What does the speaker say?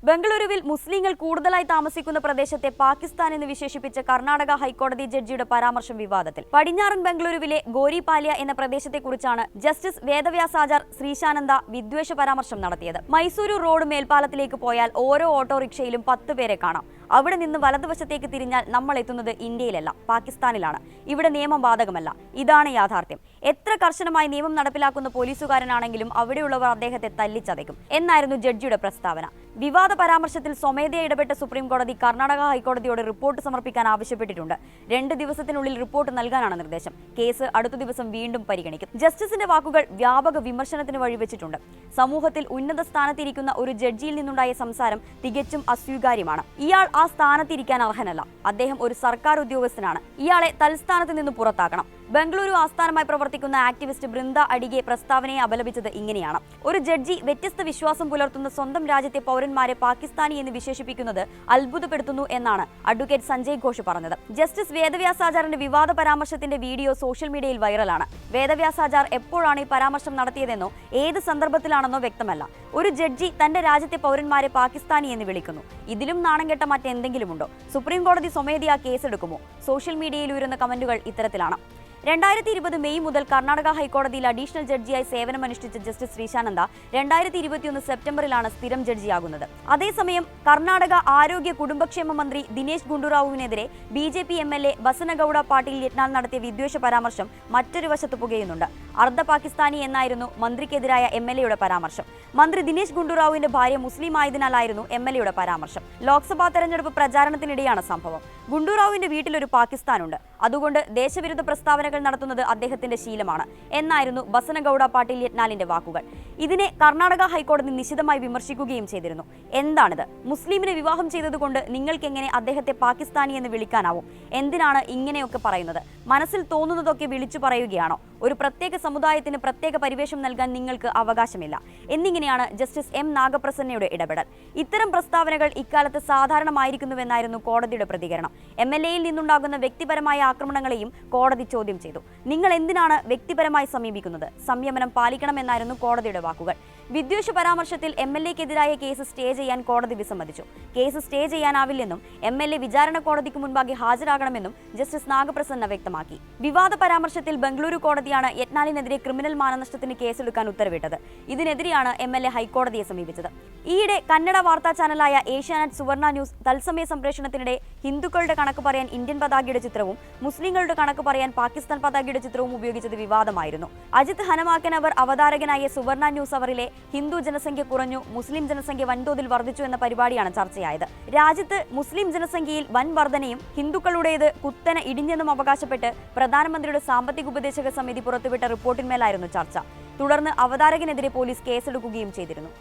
ബംഗളൂരുവിൽ മുസ്ലിങ്ങൾ കൂടുതലായി താമസിക്കുന്ന പ്രദേശത്തെ പാകിസ്ഥാൻ എന്ന് വിശേഷിപ്പിച്ച കർണാടക ഹൈക്കോടതി ജഡ്ജിയുടെ പരാമർശം വിവാദത്തിൽ. പടിഞ്ഞാറൻ ബംഗളൂരുവിലെ ഗോരിപാല്യ എന്ന പ്രദേശത്തെക്കുറിച്ചാണ് ജസ്റ്റിസ് വേദവ്യാസാചാർ ശ്രീശാനന്ദ വിദ്വേഷ പരാമർശം നടത്തിയത്. മൈസൂരു റോഡ് മേൽപ്പാലത്തിലേക്ക് പോയാൽ ഓരോ ഓട്ടോറിക്ഷയിലും 10 പേരെ കാണാം. അവിടെ നിന്ന് വലതുവശത്തേക്ക് തിരിഞ്ഞാൽ നമ്മൾ എത്തുന്നത് ഇന്ത്യയിലല്ല, പാകിസ്ഥാനിലാണ്. ഇവിടെ നിയമം ബാധകമല്ല. ഇതാണ് യാഥാർത്ഥ്യം. എത്ര കർശനമായി നിയമം നടപ്പിലാക്കുന്ന പോലീസുകാരനാണെങ്കിലും അവിടെയുള്ളവർ അദ്ദേഹത്തെ തല്ലിച്ചതയ്ക്കും എന്നായിരുന്നു ജഡ്ജിയുടെ പ്രസ്താവന. വിവാദ പരാമർശത്തിൽ സ്വമേധയാ ഇടപെട്ട സുപ്രീം കോടതി കർണാടക ഹൈക്കോടതിയോട് റിപ്പോർട്ട് സമർപ്പിക്കാൻ ആവശ്യപ്പെട്ടിട്ടുണ്ട്. 2 ദിവസത്തിനുള്ളിൽ റിപ്പോർട്ട് നൽകാനാണ് നിർദ്ദേശം. കേസ് അടുത്ത ദിവസം വീണ്ടും പരിഗണിക്കും. ജസ്റ്റിസിന്റെ വാക്കുകൾ വ്യാപക വിമർശനത്തിന് വഴിവെച്ചിട്ടുണ്ട്. സമൂഹത്തിൽ ഉന്നത സ്ഥാനത്തിരിക്കുന്ന ഒരു ജഡ്ജിയിൽ നിന്നുണ്ടായ സംസാരം തികച്ചും അസ്വീകാര്യമാണ്. ഇയാൾ ആ സ്ഥാനത്തിരിക്കാൻ അർഹനല്ല. അദ്ദേഹം ഒരു സർക്കാർ ഉദ്യോഗസ്ഥനാണ്. ഇയാളെ തൽസ്ഥാനത്ത് നിന്ന് പുറത്താക്കണം. ബംഗളൂരു ആസ്ഥാനമായി പ്രവർത്തിക്കുന്ന ആക്ടിവിസ്റ്റ് ബൃന്ദ അഡിഗെ പ്രസ്താവനയെ അപലപിച്ചത് ഇങ്ങനെയാണ്: ഒരു ജഡ്ജി വ്യത്യസ്ത വിശ്വാസം പുലർത്തുന്ന സ്വന്തം രാജ്യത്തെ പൗരന്മാരെ പാകിസ്ഥാനി എന്ന് വിശേഷിപ്പിക്കുന്നത് അത്ഭുതപ്പെടുത്തുന്നു എന്നാണ് അഡ്വക്കേറ്റ് സഞ്ജയ് ഘോഷ് പറഞ്ഞത്. ജസ്റ്റിസ് വേദവ്യാസാചാറിന്റെ വിവാദ പരാമർശത്തിന്റെ വീഡിയോ സോഷ്യൽ മീഡിയയിൽ വൈറലാണ്. വേദവ്യാസാചാർ എപ്പോഴാണ് ഈ പരാമർശം നടത്തിയതെന്നോ ഏത് സന്ദർഭത്തിലാണെന്നോ വ്യക്തമല്ല. ഒരു ജഡ്ജി തന്റെ രാജ്യത്തെ പൗരന്മാരെ പാകിസ്ഥാനി എന്ന് വിളിക്കുന്നു. ഇതിലും നാണം കെട്ട മറ്റെന്തെങ്കിലുമുണ്ടോ? സുപ്രീം കോടതി സ്വമേധയാ കേസെടുക്കുമോ? സോഷ്യൽ മീഡിയയിൽ ഉയരുന്ന കമന്റുകൾ ഇത്തരത്തിലാണ്. 2020 മെയ് മുതൽ കർണാടക ഹൈക്കോടതിയിൽ അഡീഷണൽ ജഡ്ജിയായി സേവനമനുഷ്ഠിച്ച ജസ്റ്റിസ് ശ്രീശാനന്ദ 2021 സെപ്റ്റംബറിലാണ് സ്ഥിരം ജഡ്ജിയാകുന്നത്. അതേസമയം കർണാടക ആരോഗ്യ കുടുംബക്ഷേമ മന്ത്രി ദിനേശ് ഗുണ്ടുറാവുവിനെതിരെ BJP MLA ബസനഗൌഡ പാട്ടീൽ യത്നാൾ നടത്തിയ വിദ്വേഷ പരാമർശം മറ്റൊരു വശത്ത് പുകയുന്നുണ്ട്. അർദ്ധ പാകിസ്ഥാനി എന്നായിരുന്നു മന്ത്രിക്കെതിരായ MLAയുടെ പരാമർശം. മന്ത്രി ദിനേശ് ഗുണ്ടുറാവുവിന്റെ ഭാര്യ മുസ്ലിം ആയതിനാലായിരുന്നു MLAയുടെ പരാമർശം. ലോക്സഭാ തെരഞ്ഞെടുപ്പ് പ്രചാരണത്തിനിടെയാണ് സംഭവം. ഗുണ്ടുറാവുവിന്റെ വീട്ടിലൊരു പാകിസ്ഥാനുണ്ട്. അതുകൊണ്ട് ദേശവിരുദ്ധ പ്രസ്താവനകൾ നടത്തുന്നത് അദ്ദേഹത്തിന്റെ ശീലമാണ് എന്നായിരുന്നു ബസനഗൌഡ പാട്ടീൽ യത്നാളിന്റെ വാക്കുകൾ. ഇതിനെ കർണാടക ഹൈക്കോടതി നിശിതമായി വിമർശിക്കുകയും ചെയ്തിരുന്നു. എന്താണിത്? മുസ്ലിമിനെ വിവാഹം ചെയ്തതുകൊണ്ട് നിങ്ങൾക്ക് എങ്ങനെ അദ്ദേഹത്തെ പാകിസ്ഥാനി എന്ന് വിളിക്കാനാവും? എന്തിനാണ് ഇങ്ങനെയൊക്കെ പറയുന്നത്? മനസ്സിൽ തോന്നുന്നതൊക്കെ വിളിച്ചു പറയുകയാണോ? ഒരു പ്രത്യേക സമുദായത്തിന് പ്രത്യേക പരിവേഷം നൽകാൻ നിങ്ങൾക്ക് അവകാശമില്ല എന്നിങ്ങനെയാണ് ജസ്റ്റിസ് M നാഗപ്രസന്നയുടെ ഇടപെടൽ. ഇത്തരം പ്രസ്താവനകൾ ഇക്കാലത്ത് സാധാരണമായിരിക്കുന്നുവെന്നായിരുന്നു കോടതിയുടെ പ്രതികരണം. MLAയിൽ നിന്നുണ്ടാകുന്ന വ്യക്തിപരമായ ആക്രമണങ്ങളെയും കോടതി ചോദ്യം ചെയ്തു. നിങ്ങൾ എന്തിനാണ് വ്യക്തിപരമായി സമീപിക്കുന്നത്? സംയമനം പാലിക്കണമെന്നായിരുന്നു കോടതിയുടെ വാക്കുകൾ. വിദ്വേഷ പരാമർശത്തിൽ MLAക്കെതിരായ കേസ് സ്റ്റേ ചെയ്യാൻ കോടതി വിസമ്മതിച്ചു. കേസ് സ്റ്റേ ചെയ്യാനാവില്ലെന്നും MLA വിചാരണ കോടതിക്ക് മുൻപാകെ ഹാജരാകണമെന്നും ജസ്റ്റിസ് നാഗപ്രസന്ന വ്യക്തമാക്കി. വിവാദ പരാമർശത്തിൽ ബംഗളൂരു കോടതിയാണ് യത്നാളിനെതിരെ ക്രിമിനൽ മാനനഷ്ടത്തിന് കേസെടുക്കാൻ ഉത്തരവിട്ടത്. ഇതിനെതിരെയാണ് MLA ഹൈക്കോടതിയെ സമീപിച്ചത്. ഈയിടെ കന്നഡ വാർത്താ ചാനലായ ഏഷ്യാനെറ്റ് സുവർണ ന്യൂസ് തത്സമയ സംപ്രേഷണത്തിനിടെ ഹിന്ദുക്കളുടെ കണക്ക് പറയാൻ ഇന്ത്യൻ പതാകയുടെ ചിത്രവും മുസ്ലിങ്ങളുടെ കണക്ക് പറയാൻ പാകിസ്ഥാൻ പതാകയുടെ ചിത്രവും ഉപയോഗിച്ചത് വിവാദമായിരുന്നു. അജിത് ഹനമാക്കനവർ അവതാരകനായ സുവർണ ന്യൂസ് അവറിലെ ഹിന്ദു ജനസംഖ്യ കുറഞ്ഞു, മുസ്ലിം ജനസംഖ്യ വൻതോതിൽ വർദ്ധിച്ചു എന്ന പരിപാടിയാണ് ചർച്ചയായത്. രാജ്യത്ത് മുസ്ലിം ജനസംഖ്യയിൽ വൻ വർധനയും ഹിന്ദുക്കളുടേത് കുത്തനെ ഇടിഞ്ഞെന്നും അവകാശപ്പെട്ട് പ്രധാനമന്ത്രിയുടെ സാമ്പത്തിക ഉപദേശക സമിതി പുറത്തുവിട്ട റിപ്പോർട്ടിന്മേലായിരുന്നു ചർച്ച. തുടർന്ന് അവതാരകനെതിരെ പോലീസ് കേസെടുക്കുകയും ചെയ്തിരുന്നു.